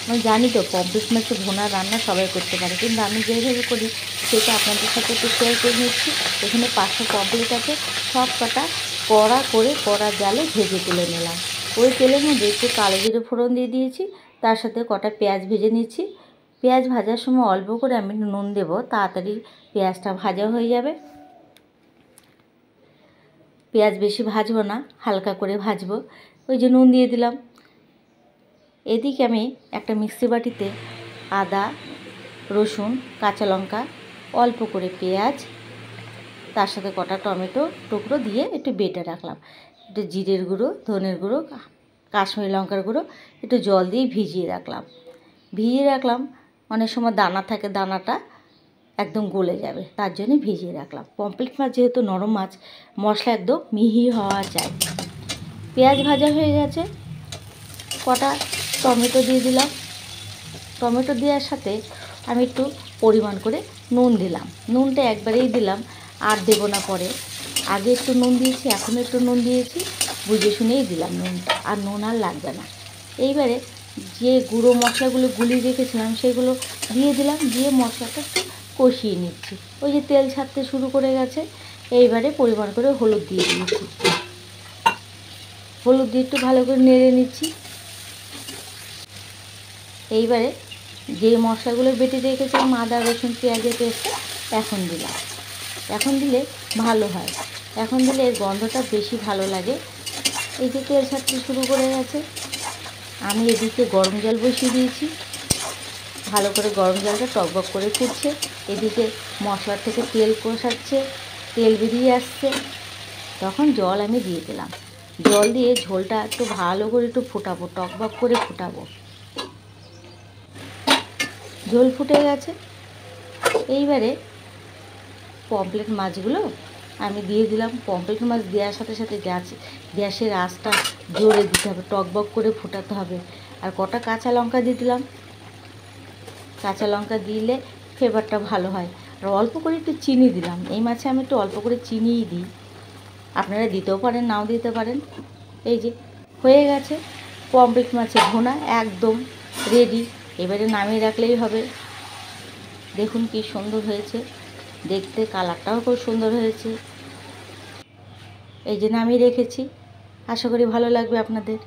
আমি জানি তো পমফ্রেট মাছের ভুনা রান্না সবাই করতে পারে, কিন্তু আমি যেভাবে করি সেটা আপনাদের সাথে একটু শেয়ার করে নিচ্ছি। এখানে 500 পমফ্রেট আছে, সব কটা কড়া জালে ভেজে তুলে নিলাম। ওই তেলের মধ্যে একটু কালো জিরে ফোড়ন দিয়ে দিয়েছি, তার সাথে কটা পেঁয়াজ ভেজে নিচ্ছি। পেঁয়াজ ভাজার সময় অল্প করে আমি নুন দেবো, তাড়াতাড়ি পেঁয়াজটা ভাজা হয়ে যাবে। পেঁয়াজ বেশি ভাজবো না, হালকা করে ভাজবো। ওই যে নুন দিয়ে দিলাম। এদিকে আমি একটা মিক্সি বাটিতে আদা, রসুন, কাঁচা লঙ্কা, অল্প করে পেঁয়াজ, তার সাথে কটা টমেটো টুকরো দিয়ে একটু বেটে রাখলাম। একটু জিরের গুঁড়ো, ধনের গুঁড়ো, কাশ্মীরি লঙ্কার গুঁড়ো, একটু জল দিয়ে ভিজিয়ে রাখলাম। অনেক সময় দানা থাকে, দানাটা একদম গলে যাবে, তার জন্য ভিজিয়ে রাখলাম। পমফ্রেট মাছ যেহেতু নরম মাছ, মশলা একদম মিহি হওয়া চাই। পেঁয়াজ ভাজা হয়ে গেছে, কটা টমেটো দিয়ে দিলাম। টমেটো দেওয়ার সাথে আমি একটু পরিমাণ করে নুন দিলাম। নুনটা একবারেই দিলাম, আর দেবো না পরে। আগে একটু নুন দিয়েছি, এখন একটু নুন দিয়েছি, বুঝে শুনেই দিলাম নুনটা, আর নুন আর লাগবে না। এইবারে যে গুঁড়ো মশলাগুলো গুলিয়ে রেখেছিলাম সেগুলো দিয়ে দিলাম, দিয়ে মশলাটা একটু কষিয়ে নিচ্ছি। ওই যে তেল ছাড়তে শুরু করে গেছে। এইবারে পরিমাণ করে হলুদ দিয়ে দিয়েছি, হলুদ দিয়ে একটু ভালো করে নেড়ে নিচ্ছি। এইবারে যে মশলাগুলো বেটে রেখেছিলাম, আদা, রসুন, পেঁয়াজের পেস্টটা এখন দিলে ভালো হয়। এখন দিলে এর গন্ধটা বেশি ভালো লাগে। এই যে তেল ছাড়তে শুরু করে গেছে, আমি এদিকে গরম জল বসিয়ে দিয়েছি। ভালো করে গরম জলটা টকবক করে ফুটছে। এদিকে মশলার থেকে তেল কষাচ্ছে, তেল বেরিয়ে আসছে। তখন জল আমি দিয়ে দিলাম। জল দিয়ে ঝোলটা একটু ভালো করে একটু ফোটাবো, টকবক করে ফোটাবো। ঝোল ফুটে গেছে। এইবারে পমফ্রেট মাছগুলো আমি দিয়ে দিলাম। পমফ্রেট মাছ দেওয়ার সাথে সাথে গ্যাসের আঁচটা জোরে দিতে হবে, টকবক করে ফোটাতে হবে। আর কটা কাঁচা লঙ্কা দিয়ে দিলাম। কাঁচা লঙ্কা দিলে ফ্লেভারটা ভালো হয়। আর অল্প করে একটু চিনি দিলাম। এই মাছে আমি একটু অল্প করে চিনিই দিই, আপনারা দিতেও পারেন, নাও দিতে পারেন। এই যে হয়ে গেছে পমফ্রেট মাছের ভুনা, একদম রেডি। এবারে নামিয়ে রাখলেই হবে। দেখুন কি সুন্দর হয়েছে দেখতে, কালারটাও খুব সুন্দর হয়েছে। এই যে নামিয়ে রেখেছি, আশা করি ভালো লাগবে আপনাদের।